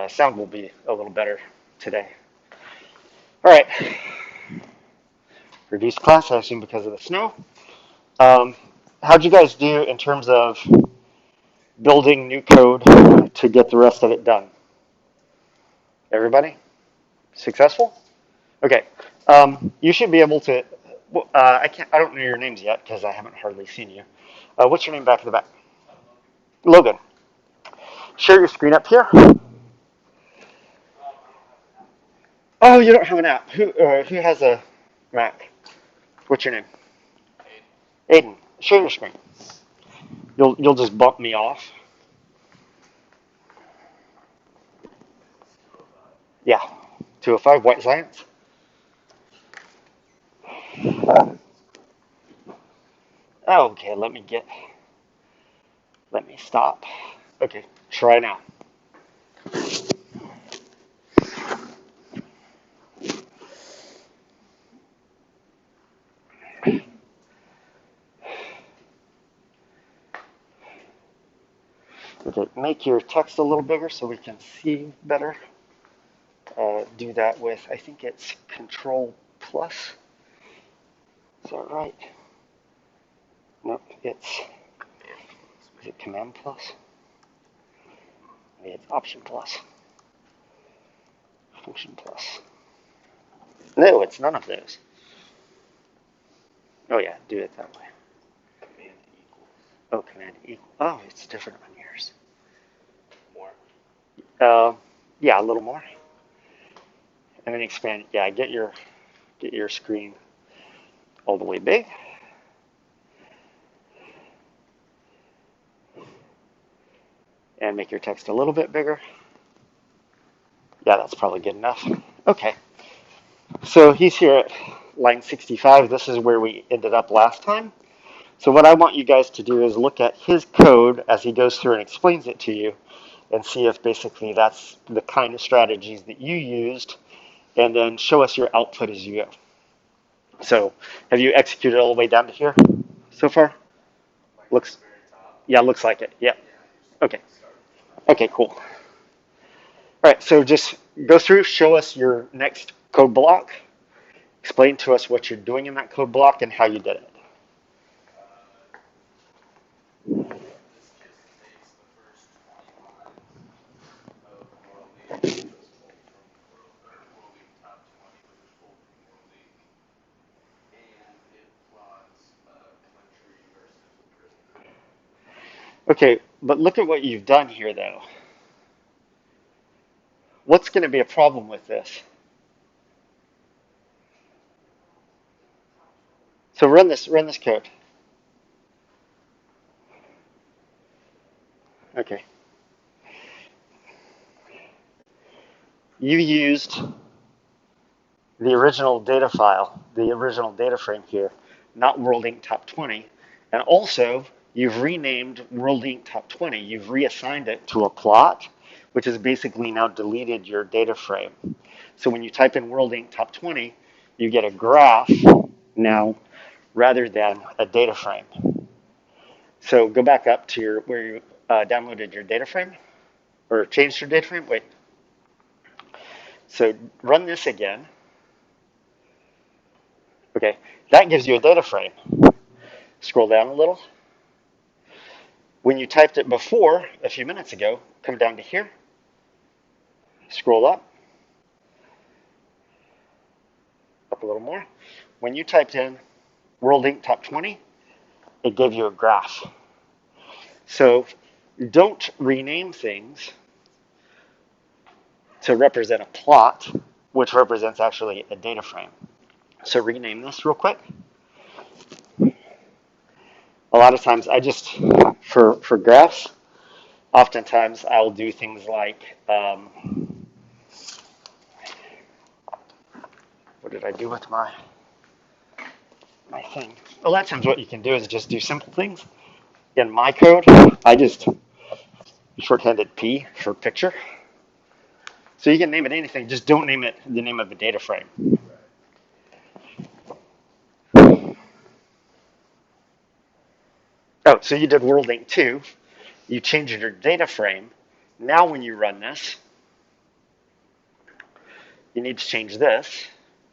Sound will be a little better today. All right. Reduced class, I assume because of the snow. Um, how'd you guys do in terms of building new code to get the rest of it done? Everybody? Successful? Okay. You should be able to. I can't. I don't know your names yet because I haven't hardly seen you. What's your name back in the back? Logan. Share your screen up here. Oh, you don't have an app. Who has a Mac? What's your name? Aiden. Share your screen. You'll just bump me off. Yeah. 205 White Science. Okay, let me stop. Okay, try now. Okay, make your text a little bigger so we can see better. Do that with, I think it's Control Plus. Is that right? Nope, is it Command Plus? Maybe it's Option Plus. Function Plus. No, it's none of those. Oh yeah, do it that way. Oh, Command equal. Oh, it's different on yours. Uh, yeah, a little more. And then expand. Yeah, get your screen all the way big. And make your text a little bit bigger. Yeah, that's probably good enough. Okay. So he's here at line 65. This is where we ended up last time. So what I want you guys to do is look at his code as he goes through and explains it to you and see if basically that's the kind of strategies that you used, and then show us your output as you go. So have you executed all the way down to here so far? Looks, yeah, looks like it. Yeah. Okay. Okay, cool. All right, so just go through, show us your next code block, explain to us what you're doing in that code block and how you did it. Okay, but look at what you've done here, though. What's going to be a problem with this? So run this code. Okay. You used the original data file, the original data frame here, not World Inc. Top 20. And also, you've renamed World Inc. Top 20. You've reassigned it to a plot, which has basically now deleted your data frame. So when you type in World Inc. Top 20, you get a graph now rather than a data frame. So go back up to where you downloaded your data frame or changed your data frame. Wait. So run this again. Okay, that gives you a data frame. Scroll down a little. When you typed it before, a few minutes ago, come down to here. Scroll up a little more. When you typed in World Inc. Top 20, it gave you a graph. So don't rename things to represent a plot, which represents actually a data frame. So rename this real quick. A lot of times for graphs, oftentimes I'll do things like, what did I do with my thing? A lot of times what you can do is just do simple things. In my code, I just shorthanded P for picture. So you can name it anything, just don't name it the name of a data frame. Oh, so you did World Inc. 2. You changed your data frame. Now when you run this, you need to change this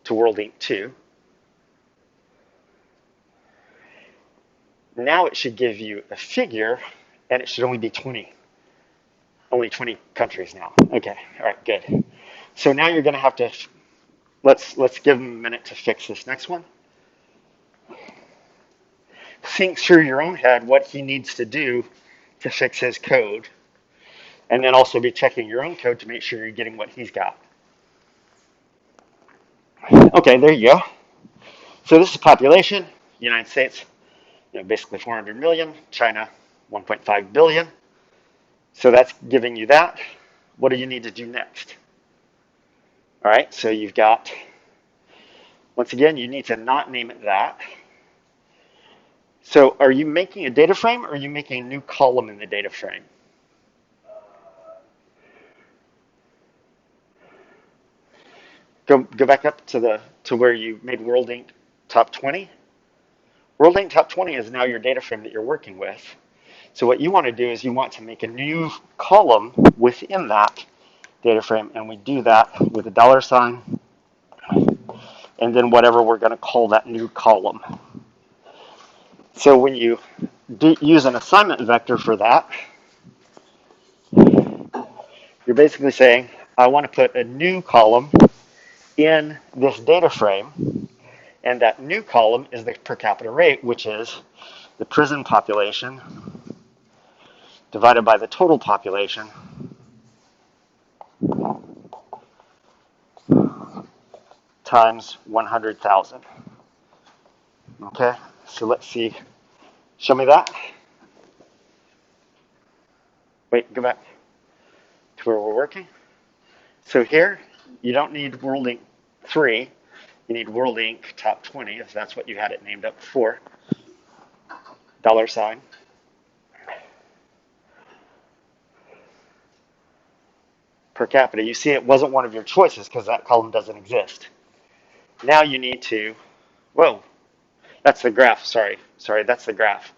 to World Inc. 2. Now it should give you a figure, and it should only be 20. Only 20 countries now. Okay, all right, good. So now you're going to have to, let's give him a minute to fix this next one. Think through your own head what he needs to do to fix his code, and then also be checking your own code to make sure you're getting what he's got. Okay, there you go. So this is population, United States, basically 400 million, China 1.5 billion. So that's giving you that. What do you need to do next? All right, so you've got, once again, you need to not name it that. So are you making a data frame, or are you making a new column in the data frame? Go back up to where you made World Inc. Top 20. World Inc. Top 20 is now your data frame that you're working with. So what you want to do is you want to make a new column within that data frame, and we do that with a $sign and then whatever we're going to call that new column. So when you use an assignment vector for that, you're basically saying, I want to put a new column in this data frame, and that new column is the per capita rate, which is the prison population divided by the total population times 100,000. Okay, so let's see. Show me that. Wait, go back to where we're working. So here, you don't need World Inc. 3. You need World Inc. Top 20, if that's what you had it named up before. $sign. Per capita. You see it wasn't one of your choices because that column doesn't exist. Now you need to, whoa, that's the graph. Sorry, that's the graph.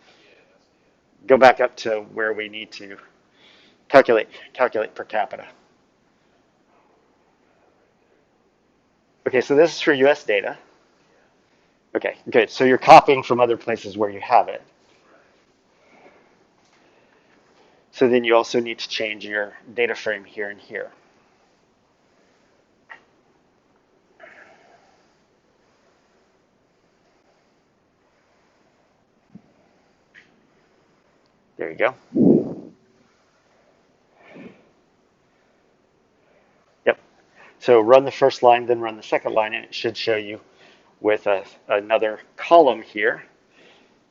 Go back up to where we need to calculate per capita. Okay, so this is for US data. Okay, good. So you're copying from other places where you have it. So then you also need to change your data frame here and here. There you go. Yep. So run the first line, then run the second line, and it should show you with another column here,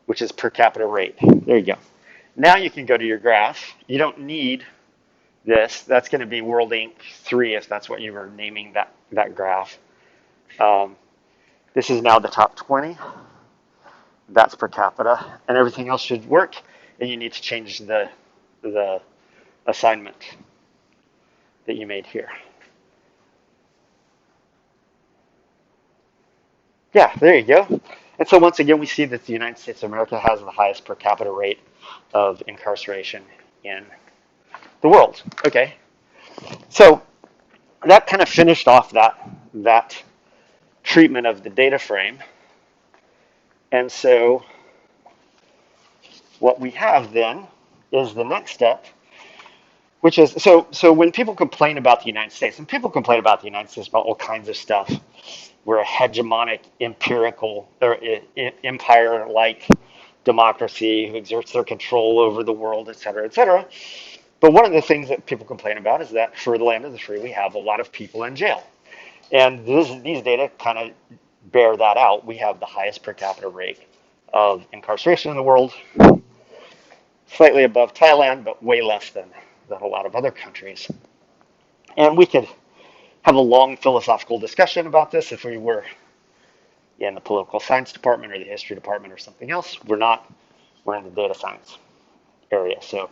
which is per capita rate. There you go. Now you can go to your graph. You don't need this. That's going to be World Inc. 3 if that's what you were naming that graph. This is now the top 20. That's per capita, and everything else should work. And you need to change the assignment that you made here. Yeah, there you go. And so once again, we see that the United States of America has the highest per capita rate of incarceration in the world. Okay, so that kind of finished off that treatment of the data frame. And so what we have then is the next step, which is, so when people complain about the United States, and people complain about the United States about all kinds of stuff, we're a hegemonic, empirical, or empire-like democracy who exerts their control over the world, et cetera, et cetera. But one of the things that people complain about is that for the land of the free, we have a lot of people in jail. And these data kind of bear that out. We have the highest per capita rate of incarceration in the world, slightly above Thailand, but way less than a lot of other countries. And we could have a long philosophical discussion about this if we were in the political science department or the history department or something else. We're not. We're in the data science area. So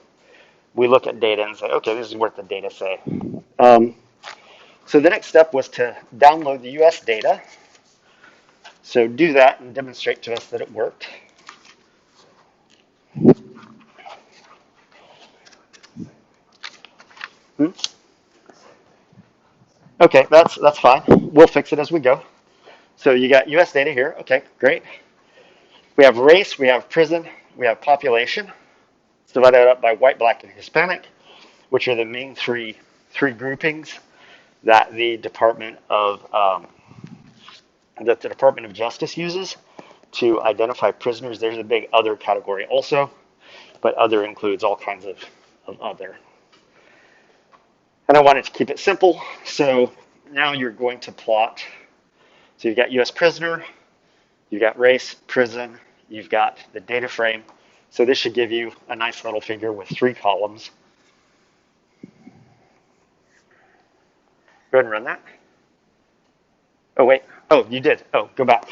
we look at data and say, okay, this is what the data say. So the next step was to download the US data. So do that and demonstrate to us that it worked. Okay, that's fine. We'll fix it as we go. So you got U.S. data here. Okay, great. We have race, we have prison, we have population. It's divided up by white, black, and Hispanic, which are the main three groupings that the Department of Justice uses to identify prisoners. There's a big other category also, but other includes all kinds of other. And I wanted to keep it simple, so now you're going to plot. So you've got U.S. prisoner, you've got race, prison, you've got the data frame. So this should give you a nice little figure with 3 columns. Go ahead and run that. Oh, wait. Oh, you did. Oh, go back.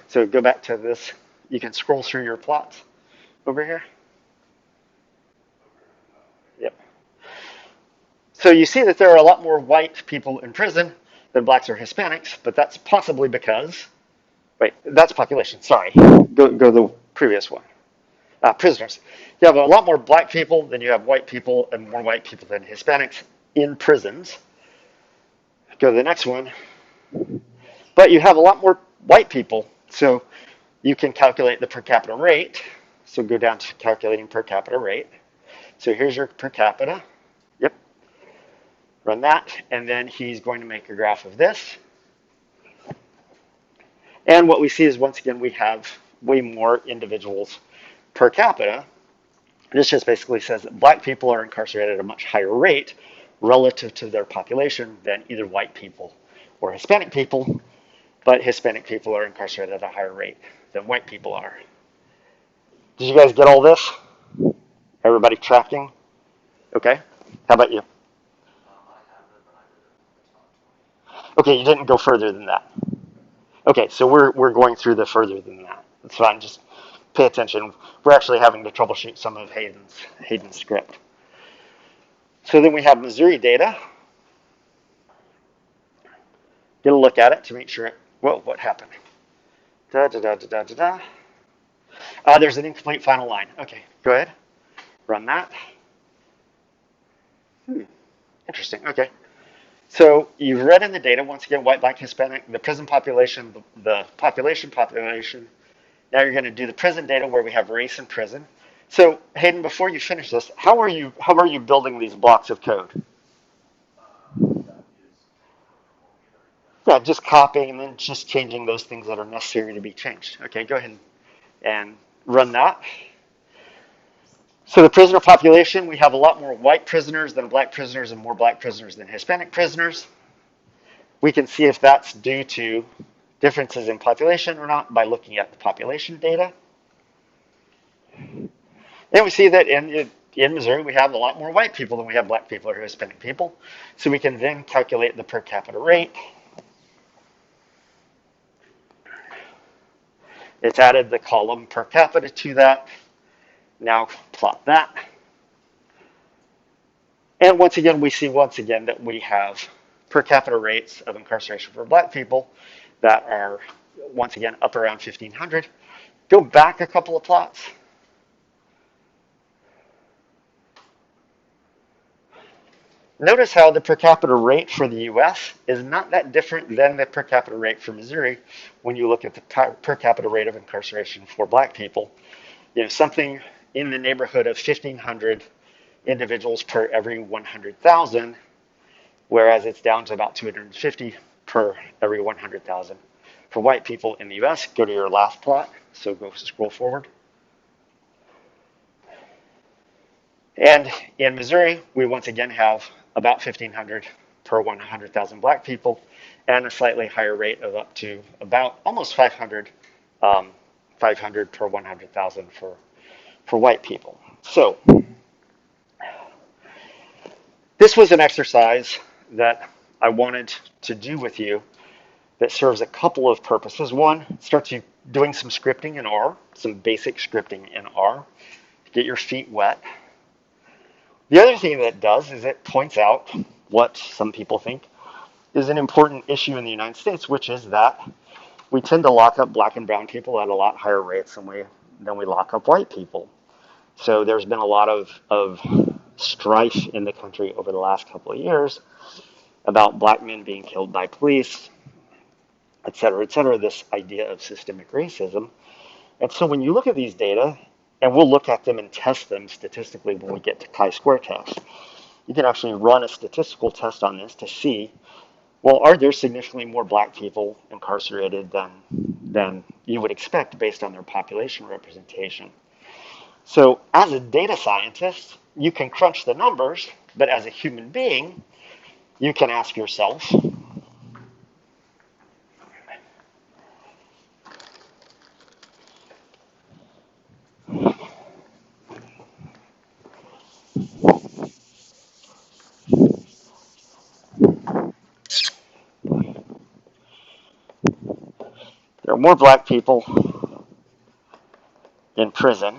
So go back to this. You can scroll through your plots over here. Yep. So you see that there are a lot more white people in prison than blacks or Hispanics, but that's possibly because, wait, that's population. Sorry. Go to the previous one. Prisoners. You have a lot more black people than you have white people, and more white people than Hispanics in prisons. Go to the next one. But you have a lot more white people, so you can calculate the per capita rate. So go down to calculating per capita rate. So here's your per capita. Yep. Run that, and then he's going to make a graph of this. And what we see is, once again, we have way more individuals per capita. This just basically says that black people are incarcerated at a much higher rate relative to their population than either white people or Hispanic people, but Hispanic people are incarcerated at a higher rate than white people are. Did you guys get all this? Everybody tracking? Okay. How about you? Okay, you didn't go further than that. Okay, so we're going through the further than that. That's fine. Just pay attention. We're actually having to troubleshoot some of Hayden's script. So then we have Missouri data. Get a look at it to make sure. Whoa, what happened? Da da da da da da da. There's an incomplete final line. Okay, go ahead. Run that. Interesting. Okay. So you've read in the data, once again, white, black, Hispanic, the prison population, the population. Now you're going to do the prison data where we have race and prison. So Hayden, before you finish this, how are you building these blocks of code? Yeah, just copying and then just changing those things that are necessary to be changed. Okay, go ahead and run that. So the prisoner population, we have a lot more white prisoners than black prisoners and more black prisoners than Hispanic prisoners. We can see if that's due to differences in population or not by looking at the population data. And we see that in Missouri, we have a lot more white people than we have black people or Hispanic people. So we can then calculate the per capita rate. It's added the column per capita to that. Now plot that. And once again, we see that we have per capita rates of incarceration for black people that are, once again, up around 1,500. Go back a couple of plots. Notice how the per capita rate for the U.S. is not that different than the per capita rate for Missouri when you look at the per capita rate of incarceration for black people. Something in the neighborhood of 1,500 individuals per every 100,000, whereas it's down to about 250 per every 100,000 for white people in the U.S. Go to your last plot, so go scroll forward. And in Missouri, we once again have about 1,500 per 100,000 black people, and a slightly higher rate of up to about almost 500 per 100,000 for white people. So this was an exercise that I wanted to do with you that serves a couple of purposes. One, it starts you doing some scripting in R, some basic scripting in R, to get your feet wet. The other thing that it does is it points out what some people think is an important issue in the United States, which is that we tend to lock up black and brown people at a lot higher rates than we lock up white people. So there's been a lot of strife in the country over the last couple of years about black men being killed by police, et cetera, this idea of systemic racism. And so when you look at these data, and we'll look at them and test them statistically when we get to chi-square tests, you can actually run a statistical test on this to see, well, are there significantly more black people incarcerated than you would expect based on their population representation? So as a data scientist, you can crunch the numbers, but as a human being, you can ask yourself, there are more black people in prison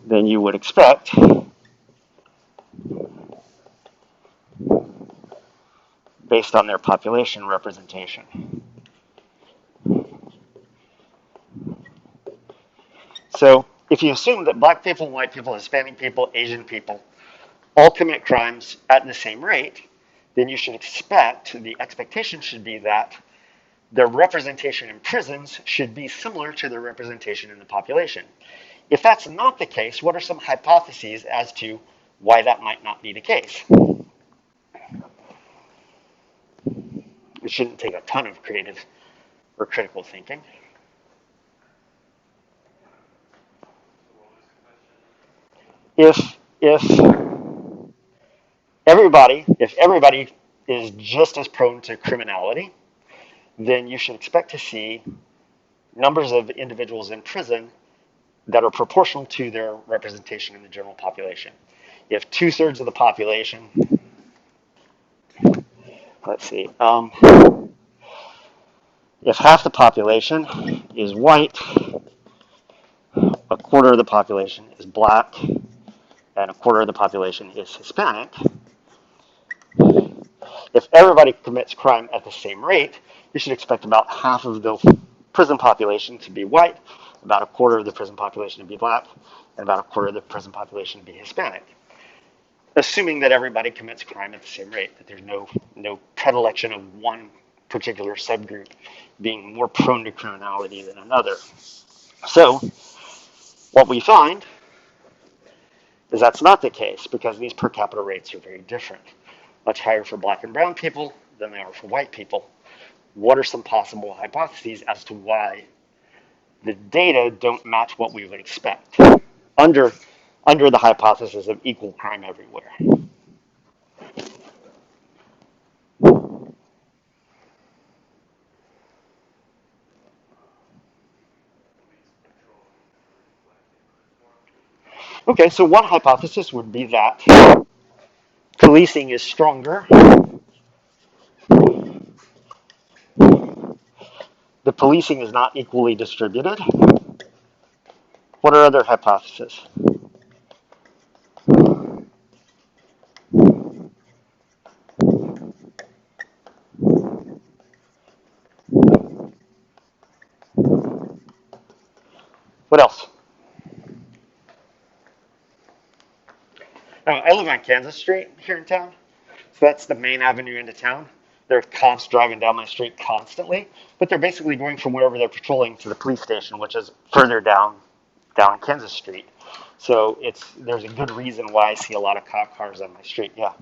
than you would expect based on their population representation. So if you assume that black people, white people, Hispanic people, Asian people all commit crimes at the same rate, then you should expect, the expectation should be that their representation in prisons should be similar to their representation in the population. If that's not the case, what are some hypotheses as to why that might not be the case? It shouldn't take a ton of creative or critical thinking. If everybody is just as prone to criminality, then you should expect to see numbers of individuals in prison that are proportional to their representation in the general population. If 2/3 of the population, let's see, if half the population is white, a quarter of the population is black, and a quarter of the population is Hispanic, if everybody commits crime at the same rate, you should expect about half of the prison population to be white, about a quarter of the prison population to be black, and about a quarter of the prison population to be Hispanic. Assuming that everybody commits crime at the same rate, that there's no predilection of one particular subgroup being more prone to criminality than another. So what we find is that's not the case because these per capita rates are very different, much higher for black and brown people than they are for white people. What are some possible hypotheses as to why the data don't match what we would expect under the hypothesis of equal crime everywhere? Okay, so one hypothesis would be that policing is stronger. The policing is not equally distributed. What are other hypotheses? What else? I live on Kansas Street here in town. So that's the main avenue into town. There are cops driving down my street constantly, but they're basically going from wherever they're patrolling to the police station, which is further down Kansas Street. So there's a good reason why I see a lot of cop cars on my street. Yeah.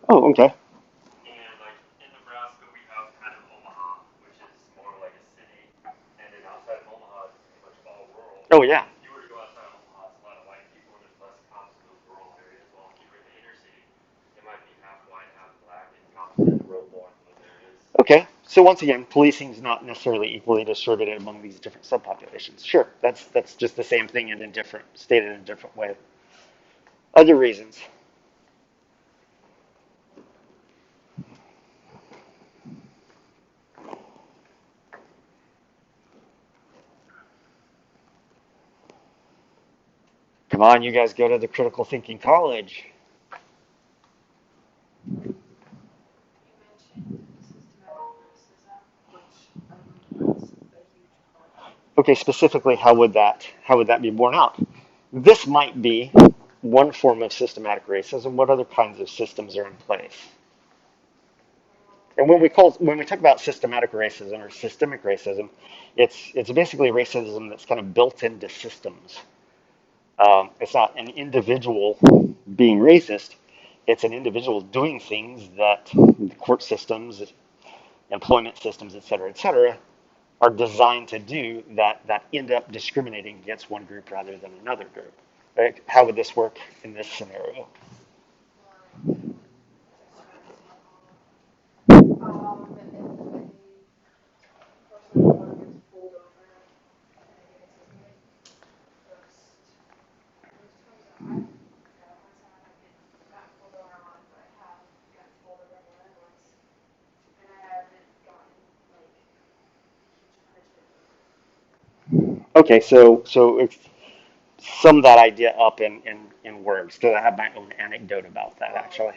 Oh, okay. Oh, yeah. Okay, so once again, policing is not necessarily equally distributed among these different subpopulations. Sure, that's just the same thing in a different stated in a different way. Other reasons. Come on, you guys go to the critical thinking college. Okay, specifically, how would that be borne out? This might be one form of systematic racism. What other kinds of systems are in place? And when we talk about systematic racism or systemic racism, it's basically racism that's kind of built into systems. It's not an individual being racist. It's an individual doing things that the court systems, employment systems, et cetera, are designed to do that end up discriminating against one group rather than another group. Right? How would this work in this scenario? Okay, so sum that idea up in words, because I have my own anecdote about that actually.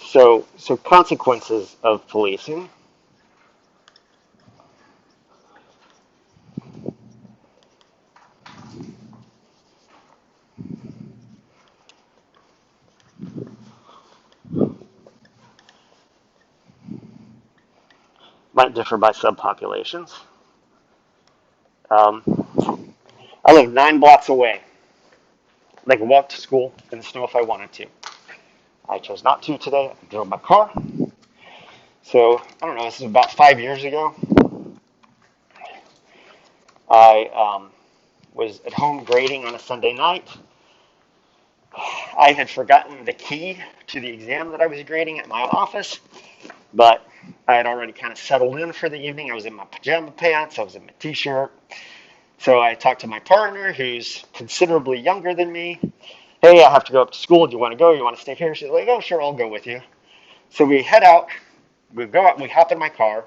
So consequences of policing might differ by subpopulations. Um, I live 9 blocks away. I could walk to school in the snow if I wanted to. I chose not to today. I drove my car. So I don't know. This is about 5 years ago. I was at home grading on a Sunday night. I had forgotten the key to the exam that I was grading at my office, but I had already kind of settled in for the evening. I was in my pajama pants. I was in my t-shirt. So I talked to my partner, who's considerably younger than me. Hey, I have to go up to school. Do you want to go? You want to stay here? She's like, oh, sure, I'll go with you. So we head out. We go out. We hop in my car.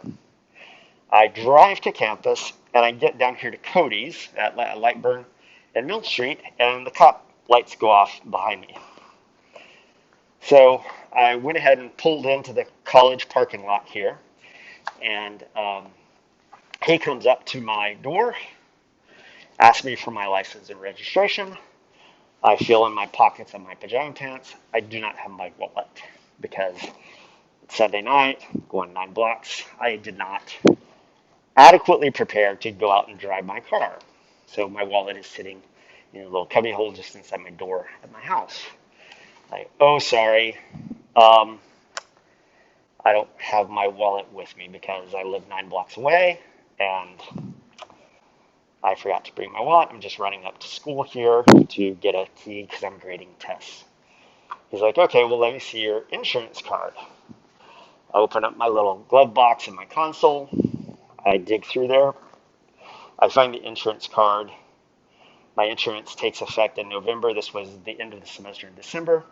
I drive to campus, and I get down here to Cody's at Lightburn and Mill Street, and the cop lights go off behind me. So I went ahead and pulled into the college parking lot here, and he comes up to my door, asks me for my license and registration. I feel in my pockets of my pajama pants. I do not have my wallet because it's Sunday night, going 9 blocks. I did not adequately prepare to go out and drive my car. So my wallet is sitting in a little cubby hole just inside my door at my house. Like, oh, sorry. Um, I don't have my wallet with me because I live 9 blocks away and I forgot to bring my wallet. I'm just running up to school here to get a key because I'm grading tests. He's like, okay, well, let me see your insurance card. I open up my little glove box in my console. I dig through there. I find the insurance card. My insurance takes effect in November. This was the end of the semester in December.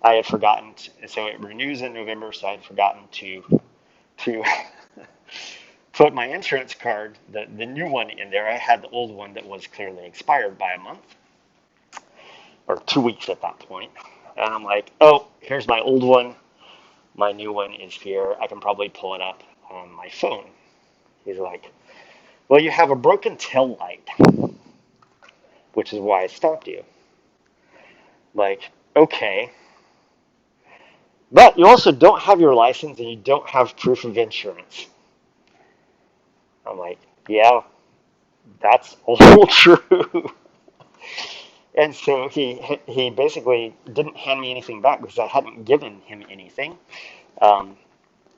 I had forgotten, so it renews in November, so I had forgotten to put my insurance card, the new one in there. I had the old one that was clearly expired by a month or 2 weeks at that point. And I'm like, oh, here's my old one. My new one is here. I can probably pull it up on my phone. He's like, well, you have a broken tail light, which is why I stopped you. Like, okay. But you also don't have your license and you don't have proof of insurance. I'm like, yeah, that's all true. And so he basically didn't hand me anything back because I hadn't given him anything. Um,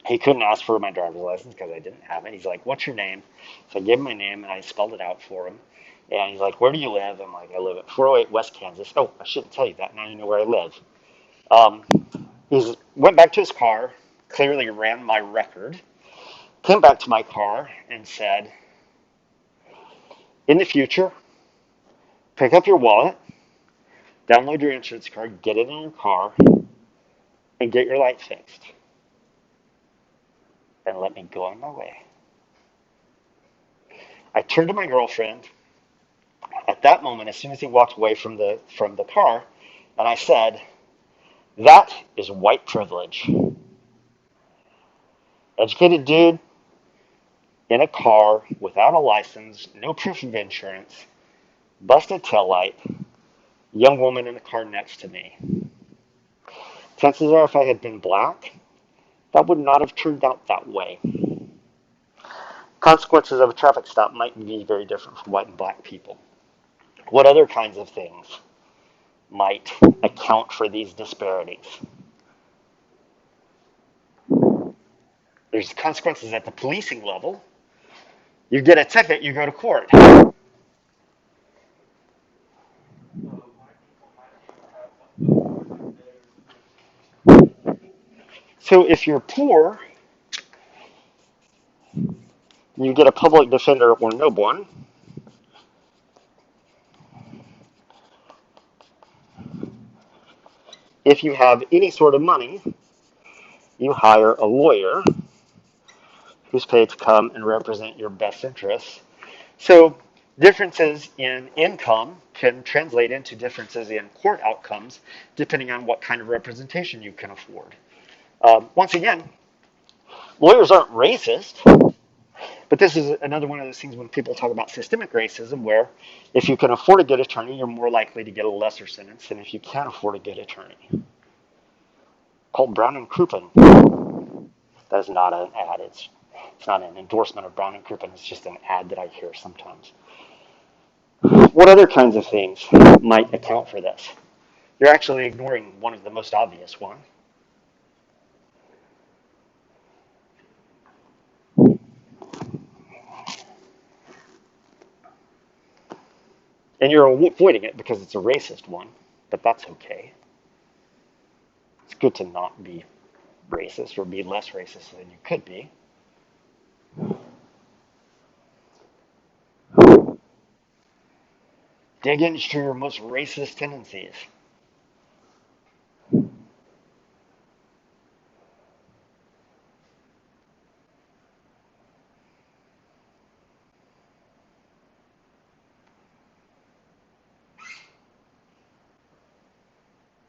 he couldn't ask for my driver's license because I didn't have it. He's like, what's your name? So I gave him my name and I spelled it out for him. And he's like, where do you live? I'm like, I live at 408 West Kansas. Oh, I shouldn't tell you that. Now you know where I live. Um, he went back to his car, clearly ran my record, came back to my car and said, in the future, pick up your wallet, download your insurance card, get it in your car, and get your light fixed. And let me go on my way. I turned to my girlfriend at that moment, as soon as he walked away from the car, and I said, That is white privilege. Educated dude in a car without a license, no proof of insurance, busted taillight, young woman in the car next to me. Chances are if I had been black, that would not have turned out that way. Consequences of a traffic stop might be very different for white and black people. What other kinds of things might account for these disparities? There's consequences at the policing level. You get a ticket, you go to court. So if you're poor, you get a public defender or no one. If you have any sort of money, you hire a lawyer who's paid to come and represent your best interests. So differences in income can translate into differences in court outcomes depending on what kind of representation you can afford. Once again, lawyers aren't racist, but this is another one of those things when people talk about systemic racism where if you can afford a good attorney, you're more likely to get a lesser sentence than if you can't afford a good attorney. Called Brown and Crouppen. That is not an ad. It's not an endorsement of Brown and Crouppen. It's just an ad that I hear sometimes. What other kinds of things might account for this? You're actually ignoring one of the most obvious ones. And you're avoiding it because it's a racist one, but that's okay. It's good to not be racist or be less racist than you could be. Dig into your most racist tendencies.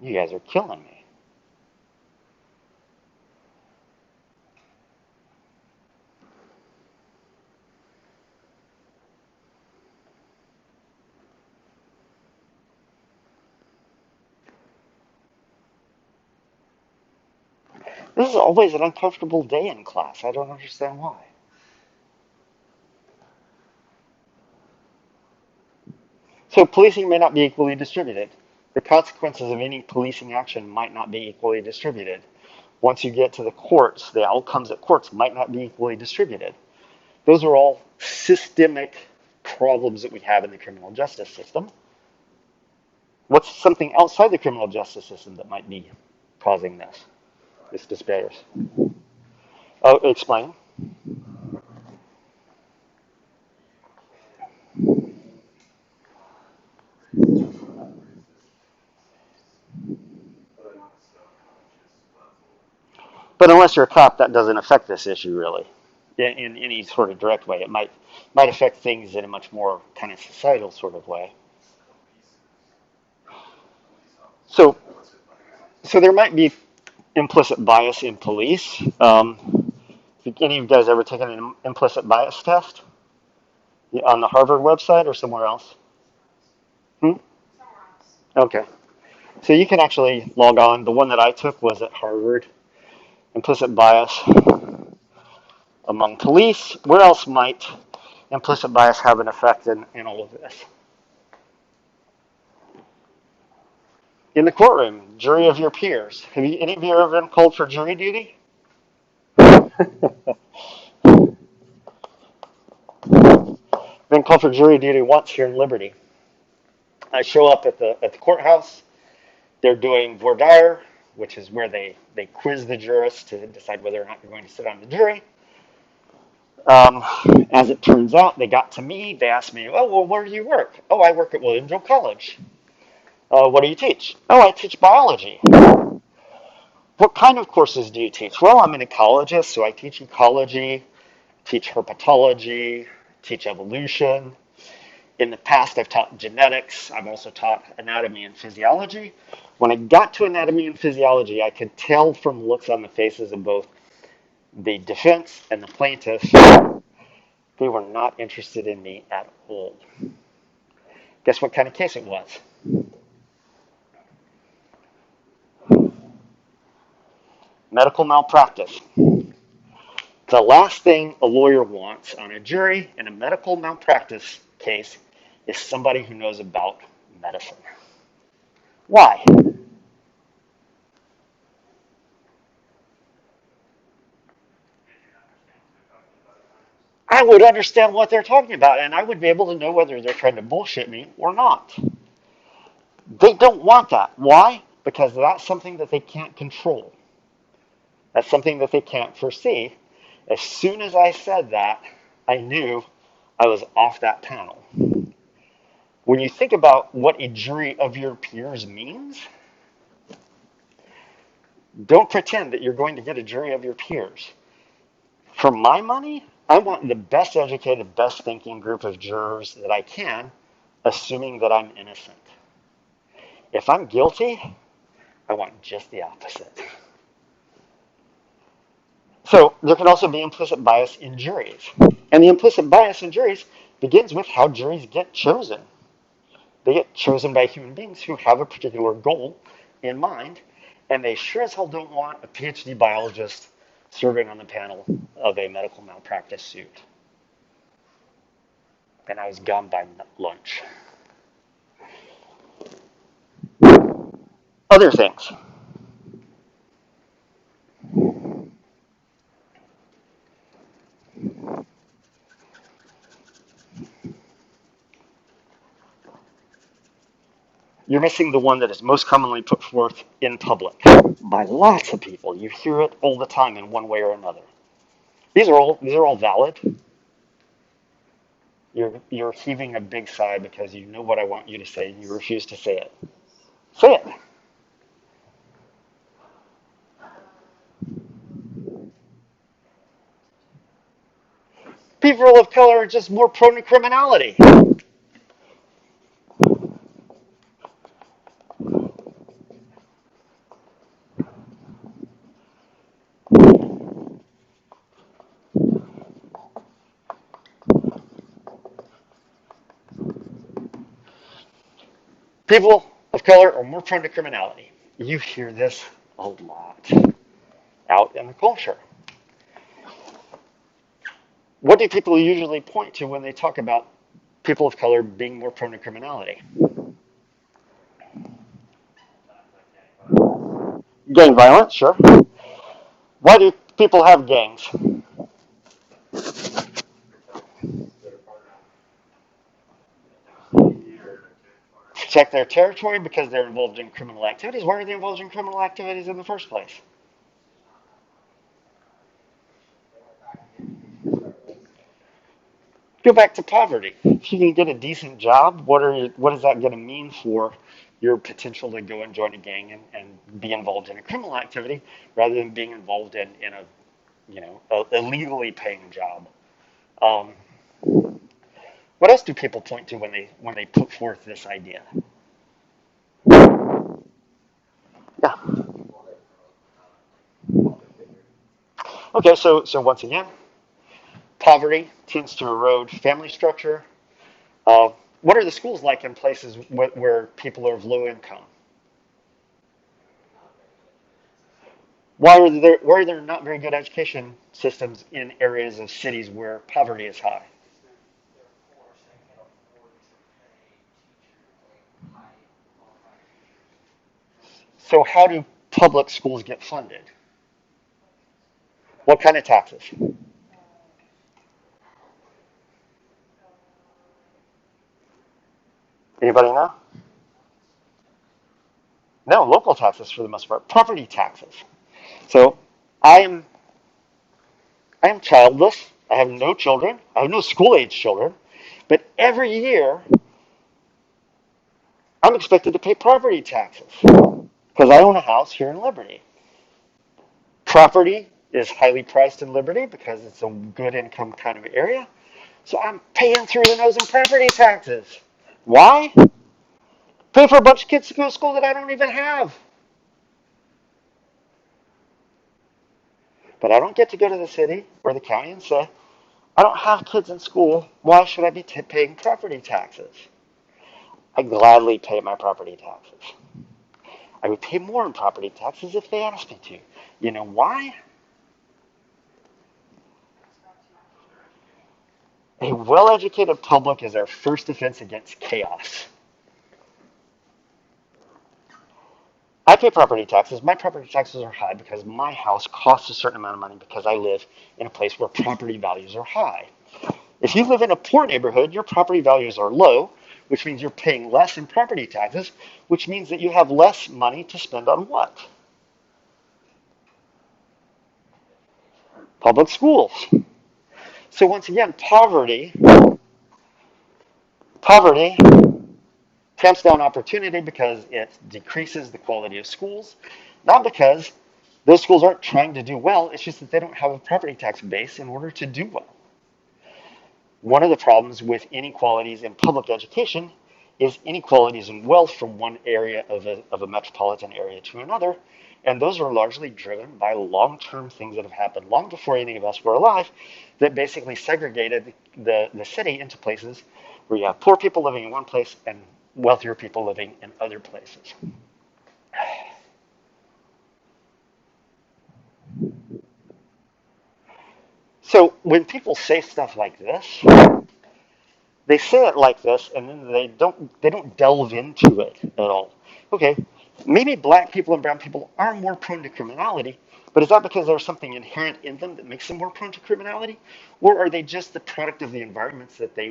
You guys are killing me. This is always an uncomfortable day in class. I don't understand why. So policing may not be equally distributed. The consequences of any policing action might not be equally distributed. Once you get to the courts, the outcomes at courts might not be equally distributed. Those are all systemic problems that we have in the criminal justice system. What's something outside the criminal justice system that might be causing this disparity? Oh, explain. But unless you're a cop, that doesn't affect this issue really in any sort of direct way. It might affect things in a much more kind of societal sort of way. So, so there might be implicit bias in police. Have any of you guys ever taken an implicit bias test on the Harvard website or somewhere else? Hmm? Okay. So you can actually log on. The one that I took was at Harvard. Implicit bias among police. Where else might implicit bias have an effect in all of this? In the courtroom, jury of your peers. Have you, any of you ever been called for jury duty? Been called for jury duty once here in Liberty. I show up at the courthouse. They're doing voir dire, which is where they quiz the jurists to decide whether or not you're going to sit on the jury. Um, as it turns out, they got to me. They asked me, "Oh, well, where do you work?" "Oh, I work at William Joe College." "What do you teach?" "Oh, I teach biology." "What kind of courses do you teach?" "Well, I'm an ecologist, so I teach ecology, teach herpetology, teach evolution. In the past, I've taught genetics. I've also taught anatomy and physiology. When I got to anatomy and physiology, I could tell from looks on the faces of both the defense and the plaintiff, they were not interested in me at all. Guess what kind of case it was? Medical malpractice. The last thing a lawyer wants on a jury in a medical malpractice case is somebody who knows about medicine. Why? I would understand what they're talking about, and I would be able to know whether they're trying to bullshit me or not. They don't want that. Why? Because that's something that they can't control. That's something that they can't foresee. As soon as I said that, I knew I was off that panel. When you think about what a jury of your peers means, don't pretend that you're going to get a jury of your peers. For my money, I want the best educated, best thinking group of jurors that I can, assuming that I'm innocent. If I'm guilty, I want just the opposite. So there can also be implicit bias in juries. And the implicit bias in juries begins with how juries get chosen. They get chosen by human beings who have a particular goal in mind, and they sure as hell don't want a PhD biologist serving on the panel of a medical malpractice suit. And I was gone by lunch. Other things. You're missing the one that is most commonly put forth in public by lots of people. You hear it all the time in one way or another. These are all valid. You're heaving a big sigh because you know what I want you to say and you refuse to say it. Say it. People of color are just more prone to criminality. People of color are more prone to criminality. You hear this a lot out in the culture. What do people usually point to when they talk about people of color being more prone to criminality? Gang violence, sure. Why do people have gangs? Protect their territory because they're involved in criminal activities. Why are they involved in criminal activities in the first place? Go back to poverty. If you can get a decent job, what is that going to mean for your potential to go and join a gang and be involved in a criminal activity rather than being involved in a legally paying job? Um, what else do people point to when they put forth this idea? Yeah. Okay, so once again, poverty tends to erode family structure. Uh, what are the schools like in places where people are of low income? Why are there not very good education systems in areas of cities where poverty is high? So how do public schools get funded? What kind of taxes? Anybody know? No, local taxes for the most part. Property taxes. So I am I am childless. I have no children. I have no school age children. But every year I'm expected to pay property taxes because I own a house here in Liberty. Property is highly priced in Liberty because it's a good income kind of area. So I'm paying through the nose in property taxes. Why? Pay for a bunch of kids to go to school that I don't even have. But I don't get to go to the city or the county and say, I don't have kids in school. Why should I be paying property taxes? I gladly pay my property taxes. I would pay more in property taxes if they asked me to. You know why? A well-educated public is our first defense against chaos. I pay property taxes. My property taxes are high because my house costs a certain amount of money because I live in a place where property values are high. If you live in a poor neighborhood, your property values are low, which means you're paying less in property taxes, which means that you have less money to spend on what? Public schools. So once again, poverty tamps down opportunity because it decreases the quality of schools, not because those schools aren't trying to do well, it's just that they don't have a property tax base in order to do well. One of the problems with inequalities in public education is inequalities in wealth from one area of a metropolitan area to another. And those are largely driven by long-term things that have happened long before any of us were alive that basically segregated the city into places where you have poor people living in one place and wealthier people living in other places. So when people say stuff like this, they say it like this and then they don't delve into it at all. Okay, maybe black people and brown people are more prone to criminality, but is that because there's something inherent in them that makes them more prone to criminality? Or are they just the product of the environments that they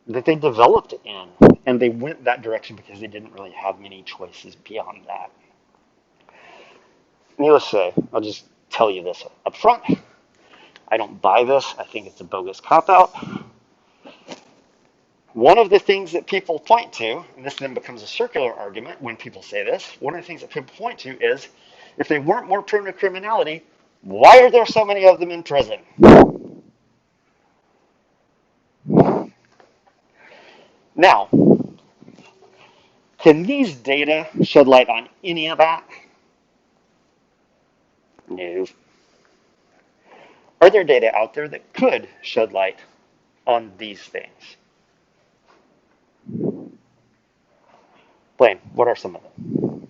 developed in and they went that direction because they didn't really have many choices beyond that? Needless to say, I'll just tell you this up front. I don't buy this. I think it's a bogus cop-out. One of the things that people point to, and this then becomes a circular argument when people say this, one of the things that people point to is, if they weren't more prone to criminality, why are there so many of them in prison? Now, can these data shed light on any of that? No. Are there data out there that could shed light on these things? Blaine, what are some of them?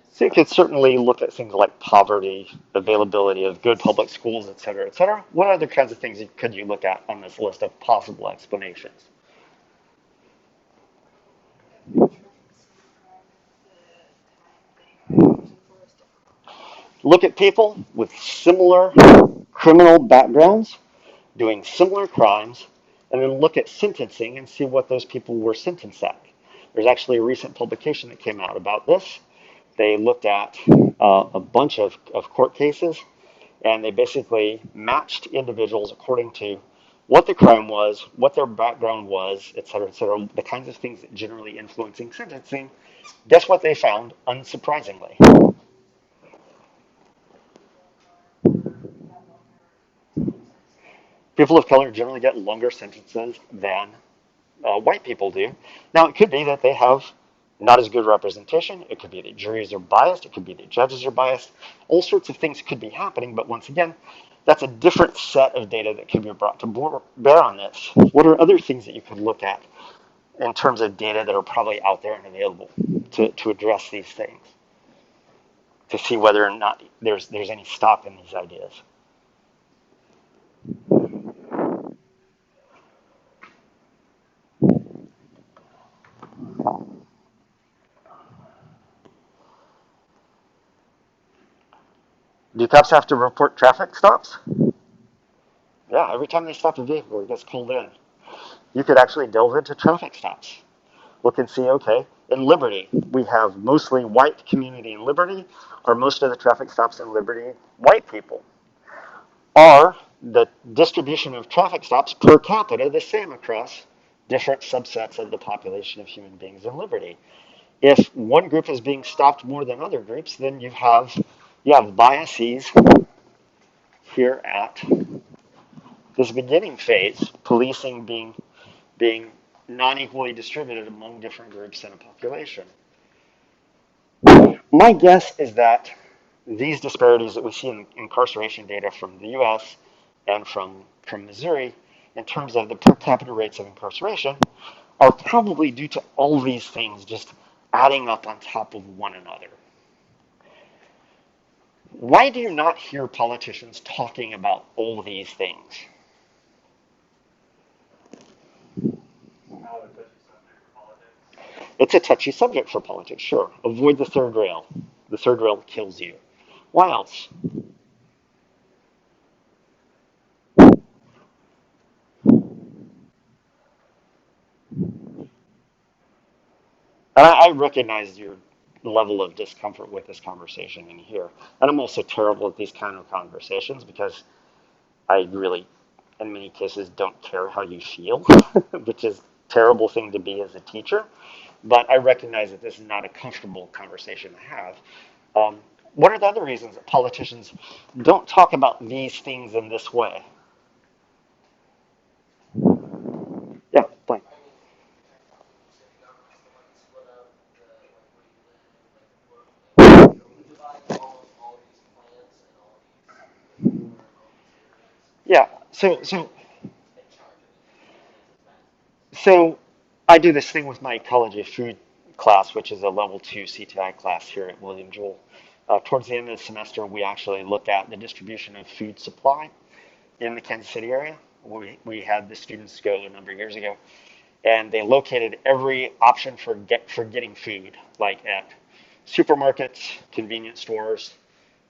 So you could certainly look at things like poverty, availability of good public schools, et cetera, et cetera. What other kinds of things could you look at on this list of possible explanations? Look at people with similar criminal backgrounds doing similar crimes, and then look at sentencing and see what those people were sentenced at. There's actually a recent publication that came out about this. They looked at a bunch of court cases, and they basically matched individuals according to what the crime was, what their background was, et cetera, the kinds of things that generally influencing sentencing. Guess what they found, unsurprisingly? People of color generally get longer sentences than white people do. Now, it could be that they have not as good representation. It could be that juries are biased. It could be that judges are biased. All sorts of things could be happening. But once again, that's a different set of data that could be brought to bear on this. What are other things that you could look at in terms of data that are probably out there and available to address these things, to see whether or not there's any stock in these ideas? Do cops have to report traffic stops? Yeah, every time they stop a vehicle, it gets called in. You could actually delve into traffic stops. Look and see, okay, In Liberty, we have mostly white community in Liberty, or most of the traffic stops in Liberty, white people. Are the distribution of traffic stops per capita the same across different subsets of the population of human beings in Liberty? If one group is being stopped more than other groups, then you have biases here at this beginning phase, policing being non-equally distributed among different groups in a population. My guess is that these disparities that we see in incarceration data from the US and from Missouri in terms of the per capita rates of incarceration are probably due to all these things just adding up on top of one another. Why do you not hear politicians talking about all these things? It's a touchy subject for politics, sure. Avoid the third rail. The third rail kills you. Why else? And I recognize your level of discomfort with this conversation in here. And I'm also terrible at these kind of conversations because I really, in many cases, don't care how you feel, which is a terrible thing to be as a teacher. But I recognize that this is not a comfortable conversation to have. Um, what are the other reasons that politicians don't talk about these things in this way? Yeah, Blaine. Yeah. So I do this thing with my ecology of food class, which is a level 2 CTI class here at William Jewell. Towards the end of the semester, we actually looked at the distribution of food supply in the Kansas City area. We had the students go a number of years ago, and they located every option for getting food, like at supermarkets, convenience stores,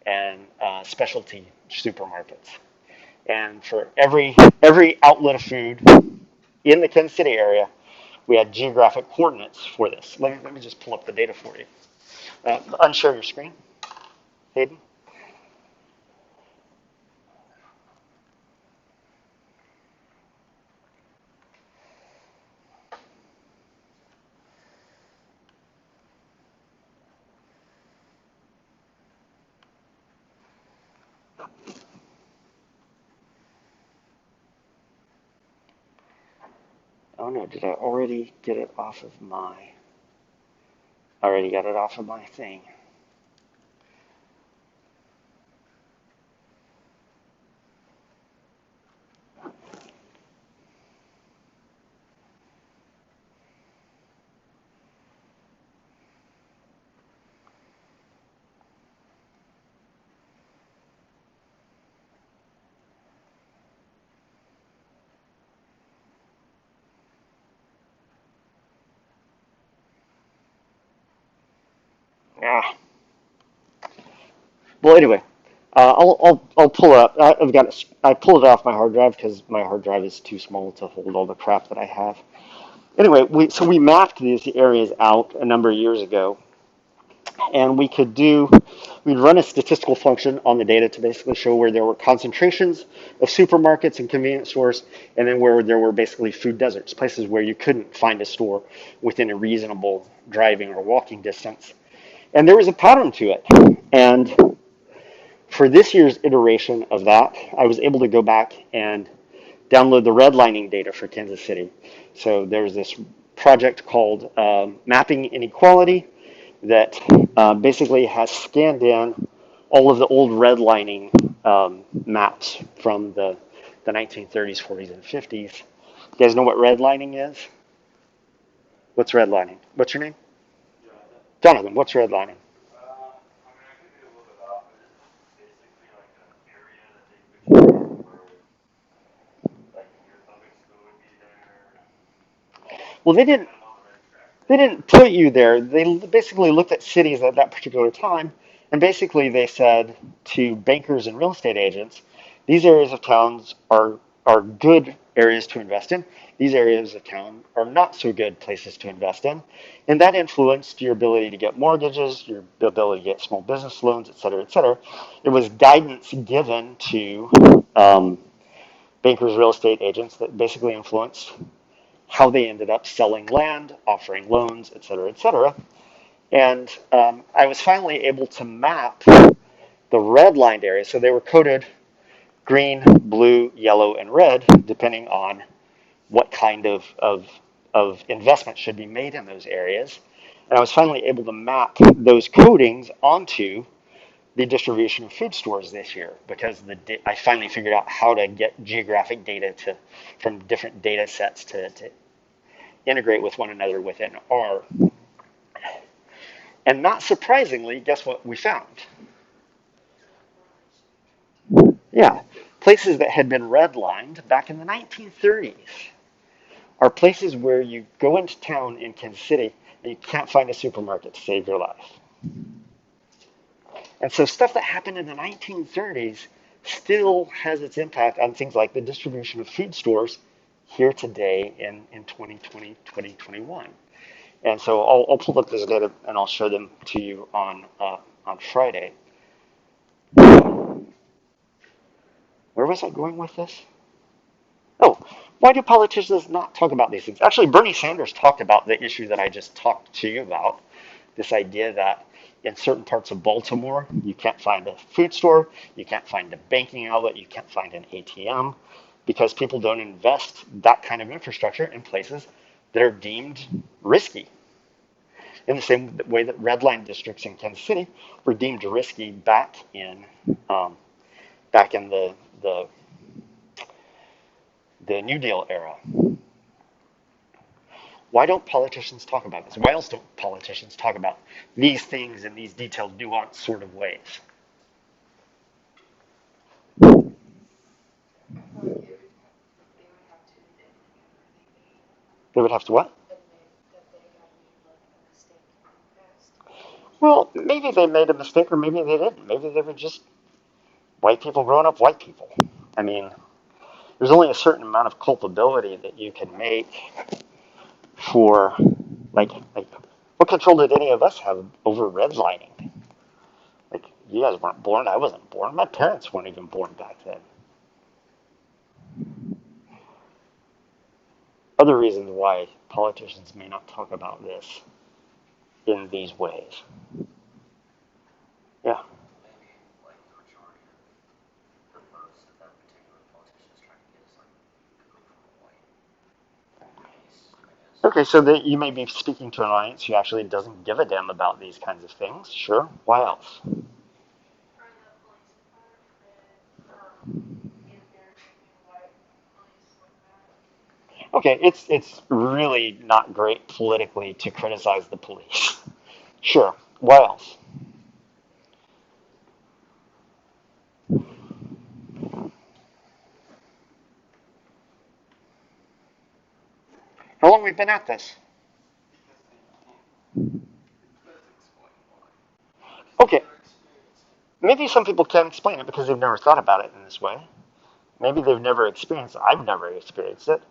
and specialty supermarkets. And for every outlet of food in the Kansas City area, we had geographic coordinates for this. Let me just pull up the data for you. Unshare your screen, Hayden. Oh no, did I already get it off of my? I already got it off of my thing. Ah. Well, anyway, I'll pull it up. I pulled it off my hard drive because my hard drive is too small to hold all the crap that I have. Anyway, we mapped these areas out a number of years ago, and we'd run a statistical function on the data to basically show where there were concentrations of supermarkets and convenience stores, and then where there were basically food deserts, places where you couldn't find a store within a reasonable driving or walking distance. And there was a pattern to it. And for this year's iteration of that, I was able to go back and download the redlining data for Kansas City. So there's this project called Mapping Inequality that basically has scanned in all of the old redlining maps from the 1930s, 40s, and 50s. You guys know what redlining is? What's redlining? What's your name? Jonathan, what's redlining? Well, they didn't put you there. They basically looked at cities at that particular time, and basically they said to bankers and real estate agents, these areas of towns are good areas to invest in, these areas of town are not so good places to invest in. And that influenced your ability to get mortgages, your ability to get small business loans, et cetera, et cetera. It was guidance given to bankers, real estate agents that basically influenced how they ended up selling land, offering loans, et cetera, et cetera. And I was finally able to map the redlined areas. So they were coded green, blue, yellow, and red, depending on what kind of investment should be made in those areas. And I was finally able to map those codings onto the distribution of food stores this year because I finally figured out how to get geographic data from different data sets to integrate with one another within R. And not surprisingly, guess what we found? Yeah, places that had been redlined back in the 1930s are places where you go into town in Kansas City and you can't find a supermarket to save your life. And so stuff that happened in the 1930s still has its impact on things like the distribution of food stores here today in 2020, 2021. And so I'll pull up this data and I'll show them to you on Friday. Where was I going with this? Oh, why do politicians not talk about these things? Actually, Bernie Sanders talked about the issue that I just talked to you about, this idea that in certain parts of Baltimore, you can't find a food store, you can't find a banking outlet, you can't find an ATM, because people don't invest that kind of infrastructure in places that are deemed risky. In the same way that red line districts in Kansas City were deemed risky back in the New Deal era. Why don't politicians talk about this? Why else don't politicians talk about these things in these detailed, nuanced sort of ways? They would have to what? Well, maybe they made a mistake or maybe they didn't. Maybe they were just white people growing up white people. I mean, there's only a certain amount of culpability that you can make for, like what control did any of us have over redlining? Like, you guys weren't born. I wasn't born. My parents weren't even born back then. Other reasons why politicians may not talk about this in these ways. Yeah. Okay, so that you may be speaking to an audience who actually doesn't give a damn about these kinds of things. Sure. Why else? Okay, it's really not great politically to criticize the police. Sure. Why else? How long have we been at this? Okay. Maybe some people can't explain it because they've never thought about it in this way. Maybe they've never experienced it. I've never experienced it.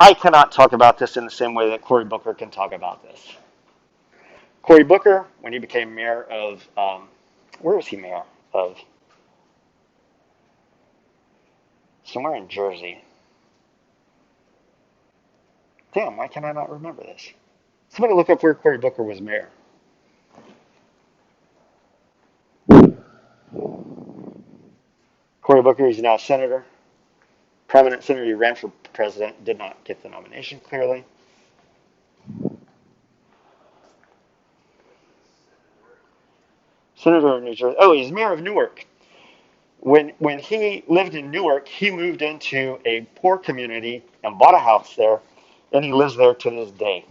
I cannot talk about this in the same way that Cory Booker can talk about this. Cory Booker, when he became mayor of, where was he mayor of? Somewhere in Jersey. Damn, why can I not remember this? Somebody look up where Cory Booker was mayor. Cory Booker is now senator. Prominent senator, he ran for president, did not get the nomination clearly. Senator of New Jersey. Oh, he's mayor of Newark. When he lived in Newark, he moved into a poor community and bought a house there, and he lives there to this day.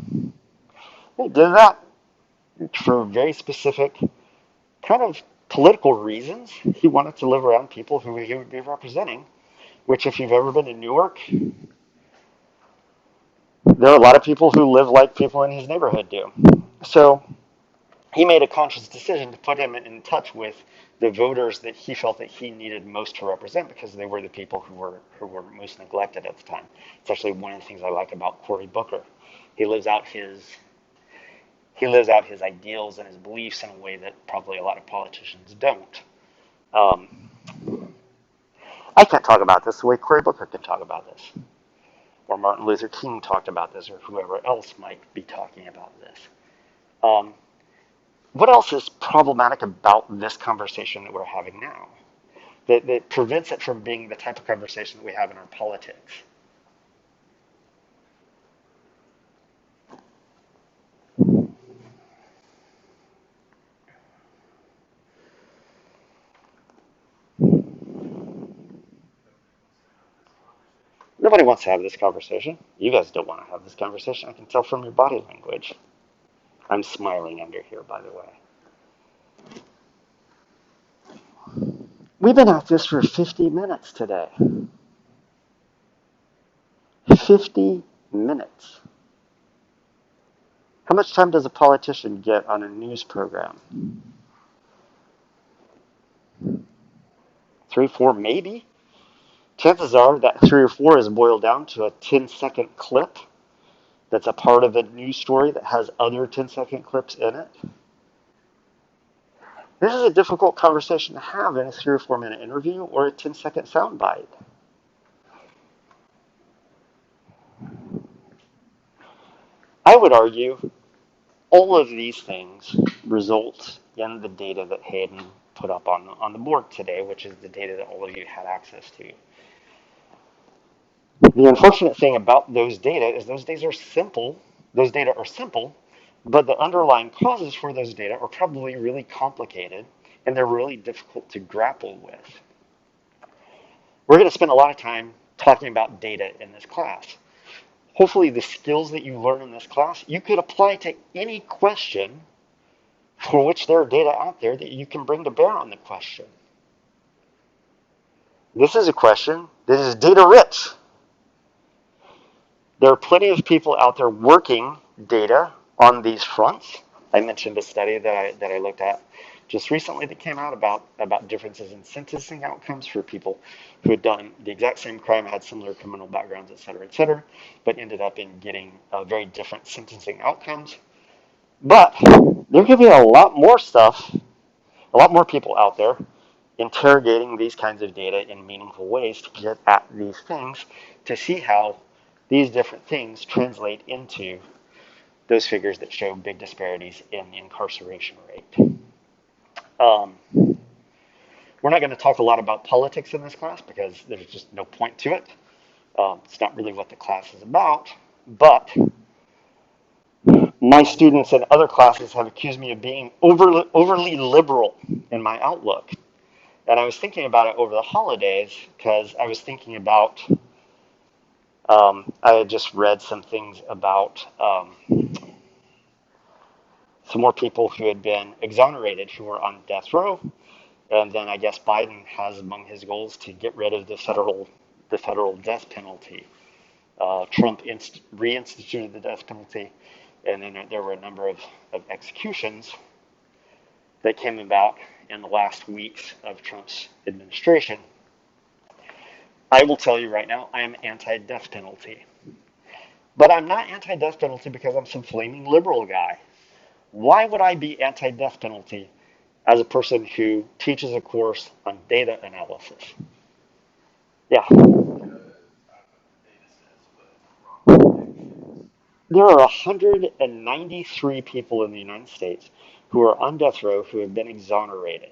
He did that for very specific kind of political reasons. He wanted to live around people who he would be representing, which if you've ever been to Newark, there are a lot of people who live like people in his neighborhood do. So he made a conscious decision to put him in touch with the voters that he felt that he needed most to represent because they were the people who were most neglected at the time. It's actually one of the things I like about Cory Booker. He lives out his ideals and his beliefs in a way that probably a lot of politicians don't. Um, I can't talk about this the way Cory Booker can talk about this, or Martin Luther King talked about this, or whoever else might be talking about this. Um, what else is problematic about this conversation that we're having now that prevents it from being the type of conversation that we have in our politics? Nobody wants to have this conversation. You guys don't want to have this conversation. I can tell from your body language. I'm smiling under here, by the way. We've been at this for 50 minutes today. 50 minutes. How much time does a politician get on a news program? 3, 4, maybe? Chances are that 3 or 4 is boiled down to a 10-second clip that's a part of a news story that has other 10-second clips in it. This is a difficult conversation to have in a 3 or 4 minute interview or a 10-second soundbite. I would argue all of these things result in the data that Hayden put up on the board today, which is the data that all of you had access to. The unfortunate thing about those data is those data are simple. Those data are simple, but the underlying causes for those data are probably really complicated, and they're really difficult to grapple with. We're going to spend a lot of time talking about data in this class. Hopefully the skills that you learn in this class, you could apply to any question for which there are data out there that you can bring to bear on the question. This is a question that is data rich. There are plenty of people out there working data on these fronts. I mentioned a study that I looked at just recently that came out about differences in sentencing outcomes for people who had done the exact same crime, had similar criminal backgrounds, et cetera, but ended up in getting very different sentencing outcomes. But there could be a lot more stuff, a lot more people out there interrogating these kinds of data in meaningful ways to get at these things, to see how these different things translate into those figures that show big disparities in the incarceration rate. We're not going to talk a lot about politics in this class because there's just no point to it. It's not really what the class is about, but my students in other classes have accused me of being overly liberal in my outlook. And I was thinking about it over the holidays because I was thinking about, I had just read some things about some more people who had been exonerated who were on death row. And then I guess Biden has among his goals to get rid of the federal death penalty. Trump reinstituted the death penalty, and then there were a number of executions that came about in the last weeks of Trump's administration. I will tell you right now, I am anti-death penalty. But I'm not anti-death penalty because I'm some flaming liberal guy. Why would I be anti-death penalty as a person who teaches a course on data analysis? Yeah. There are 193 people in the United States who are on death row who have been exonerated.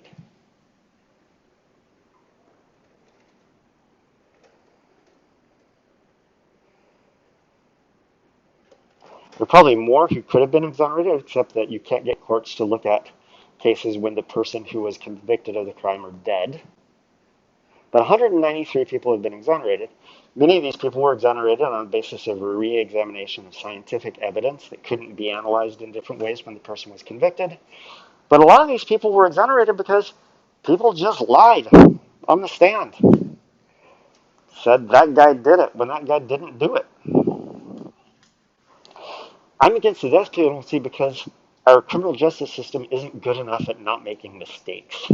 There are probably more who could have been exonerated, except that you can't get courts to look at cases when the person who was convicted of the crime are dead. But 193 people have been exonerated. Many of these people were exonerated on the basis of a re-examination of scientific evidence that couldn't be analyzed in different ways when the person was convicted. But a lot of these people were exonerated because people just lied on the stand. Said that guy did it when that guy didn't do it. I'm against the death penalty because Our criminal justice system isn't good enough at not making mistakes.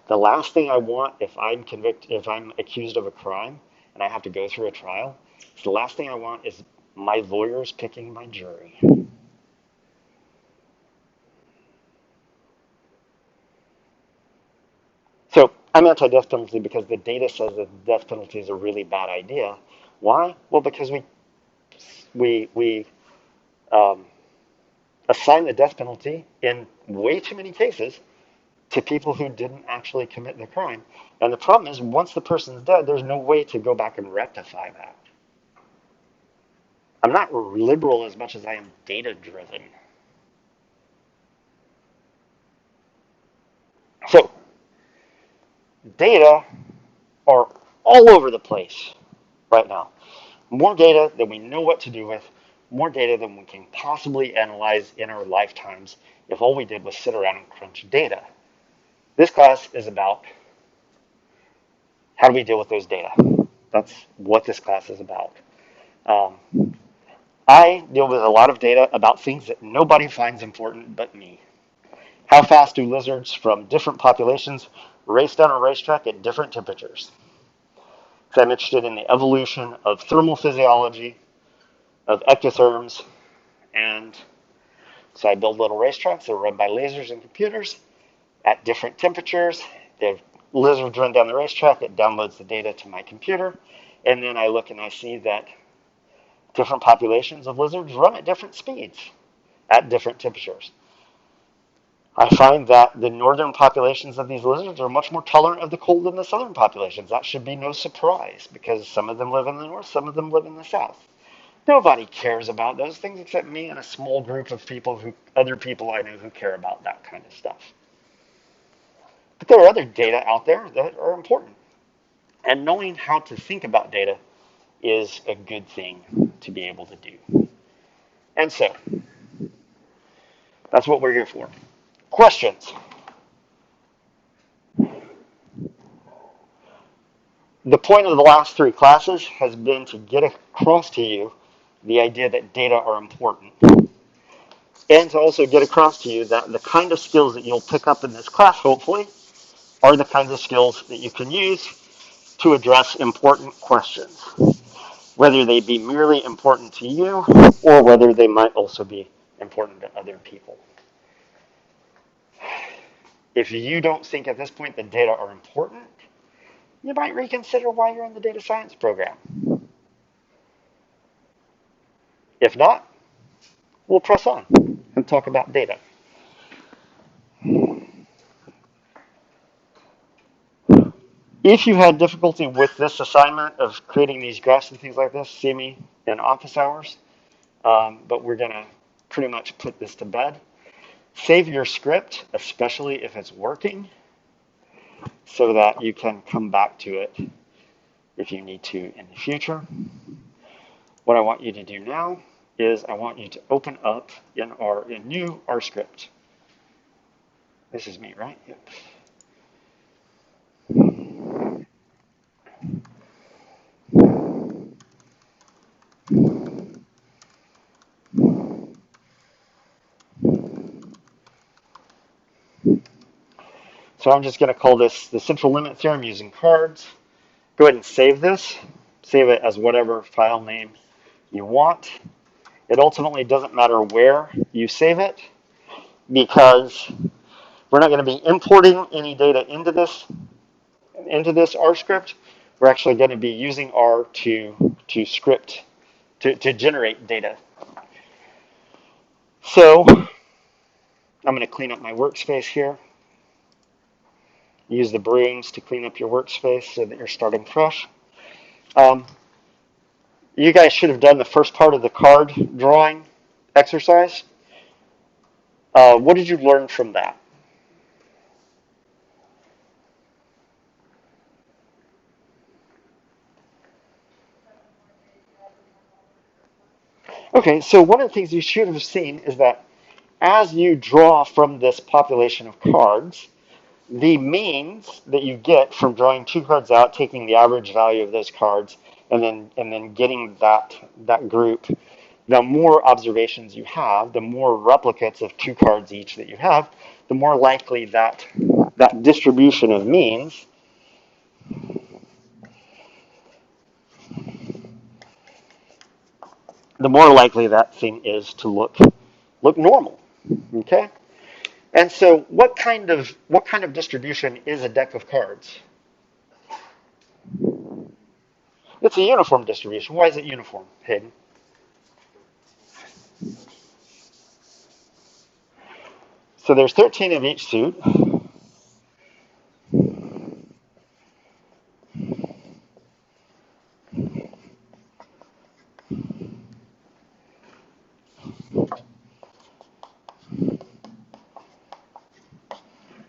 The last thing I want if I'm accused of a crime and I have to go through a trial, the last thing I want is my lawyers picking my jury. So I'm anti-death penalty because the data says that the death penalty is a really bad idea. Why? Well, because we um, assign the death penalty in way too many cases to people who didn't actually commit the crime. And the problem is, once the person's dead, there's no way to go back and rectify that. I'm not liberal as much as I am data driven. So, data are all over the place right now. More data than we know what to do with, more data than we can possibly analyze in our lifetimes if all we did was sit around and crunch data. This class is about how do we deal with those data. That's what this class is about. I deal with a lot of data about things that nobody finds important but me. How fast do lizards from different populations race down a racetrack at different temperatures? So I'm interested in the evolution of thermal physiology, of ectotherms, and so I build little racetracks that are run by lasers and computers at different temperatures. The lizards run down the racetrack, it downloads the data to my computer, and then I look and I see that different populations of lizards run at different speeds at different temperatures. I find that the northern populations of these lizards are much more tolerant of the cold than the southern populations. That should be no surprise because some of them live in the north, some of them live in the south. Nobody cares about those things except me and a small group of other people I know who care about that kind of stuff. But there are other data out there that are important. And knowing how to think about data is a good thing to be able to do. And so, that's what we're here for. Questions? The point of the last three classes has been to get across to you the idea that data are important. And to also get across to you that the kind of skills that you'll pick up in this class, hopefully, are the kinds of skills that you can use to address important questions, whether they be merely important to you or whether they might also be important to other people. If you don't think at this point that data are important, you might reconsider why you're in the data science program. If not, we'll press on and talk about data. If you had difficulty with this assignment of creating these graphs and things like this, see me in office hours. But we're going to pretty much put this to bed. Save your script, especially if it's working, so that you can come back to it if you need to in the future. What I want you to do now is I want you to open up in a new R script. This is me, right? Yep. So I'm just going to call this the central limit theorem using cards. Go ahead and save this. Save it as whatever file name you want. It ultimately doesn't matter where you save it because we're not going to be importing any data into this R script. We're actually going to be using R to script, to generate data. So I'm going to clean up my workspace here. Use the brooms to clean up your workspace so that you're starting fresh. You guys should have done the first part of the card drawing exercise. What did you learn from that? Okay, so one of the things you should have seen is that as you draw from this population of cards, the means that you get from drawing two cards out, taking the average value of those cards, and then getting that group The more observations you have, the more replicates of 2 cards each that you have, the more likely that that distribution of means the more likely that thing is to look normal. Okay? And so what kind of distribution is a deck of cards? It's a uniform distribution. Why is it uniform, Hayden? So there's 13 of each suit.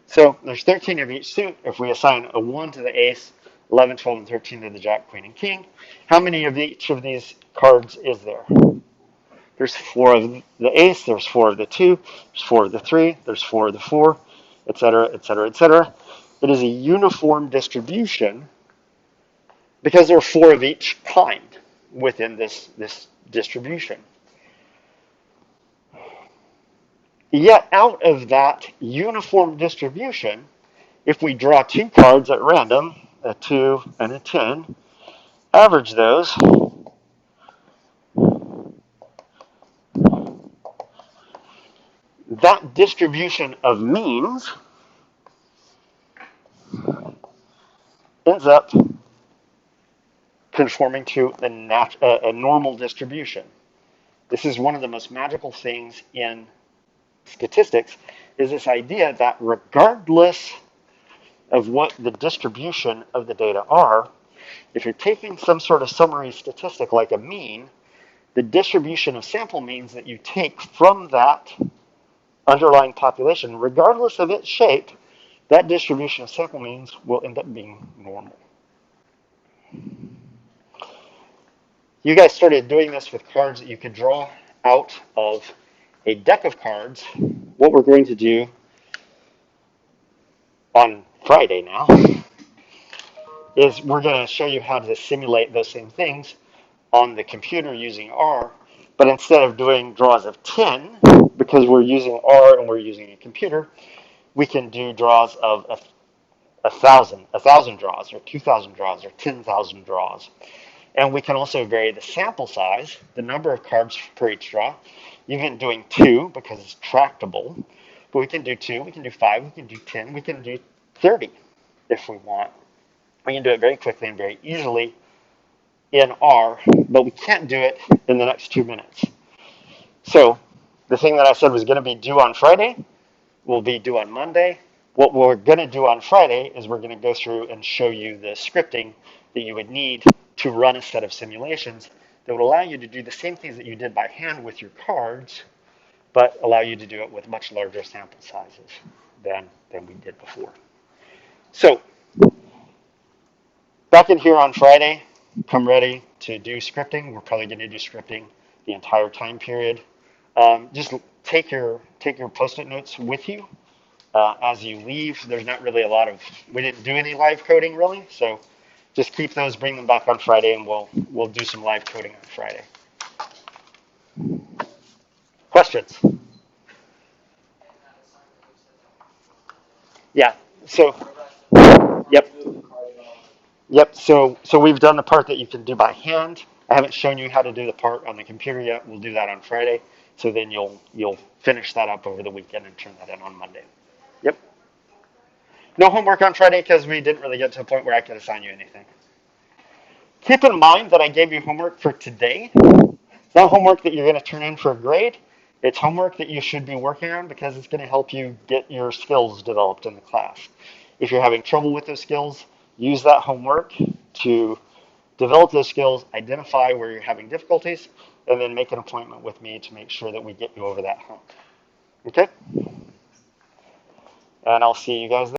So there's 13 of each suit. If we assign a 1 to the ace, 11, 12, and 13 to the jack, queen, and king, how many of each of these cards is there? There's 4 of the ace, there's 4 of the 2, there's 4 of the 3, there's 4 of the 4, etc., etc., etc. It is a uniform distribution because there are 4 of each kind within this distribution. Yet out of that uniform distribution, if we draw 2 cards at random, a 2 and a 10, average those, that distribution of means ends up conforming to a normal distribution. This is one of the most magical things in statistics, is this idea that regardless of what the distribution of the data are, if you're taking some sort of summary statistic like a mean, the distribution of sample means that you take from that underlying population, regardless of its shape, that distribution of sample means will end up being normal. You guys started doing this with cards that you could draw out of a deck of cards. What we're going to do on Friday now is we're going to show you how to simulate those same things on the computer using R, but instead of doing draws of 10, because we're using R and we're using a computer, we can do draws of 1,000 draws, or 2,000 draws, or 10,000 draws. And we can also vary the sample size, the number of cards per each draw, even doing 2 because it's tractable. But we can do 2, we can do 5, we can do 10, we can do 30 if we want. We can do it very quickly and very easily in R, but we can't do it in the next 2 minutes. So the thing that I said was going to be due on Friday will be due on Monday. What we're going to do on Friday is we're going to go through and show you the scripting that you would need to run a set of simulations that would allow you to do the same things that you did by hand with your cards, but allow you to do it with much larger sample sizes than we did before. So back in here on Friday, come ready to do scripting. We're probably going to do scripting the entire time period. Just take your Post-it notes with you as you leave. There's not really a lot of, we didn't do any live coding really, so just keep those, bring them back on Friday, and we'll do some live coding on Friday. Questions? Yeah. So, yep. Yep. So we've done the part that you can do by hand. I haven't shown you how to do the part on the computer yet. We'll do that on Friday. So then you'll finish that up over the weekend and turn that in on Monday. Yep. No homework on Friday because we didn't really get to a point where I could assign you anything. Keep in mind that I gave you homework for today. It's not homework that you're going to turn in for a grade. It's homework that you should be working on because it's going to help you get your skills developed in the class. If you're having trouble with those skills, use that homework to develop those skills, identify where you're having difficulties, and then make an appointment with me to make sure that we get you over that hump. Okay? And I'll see you guys then.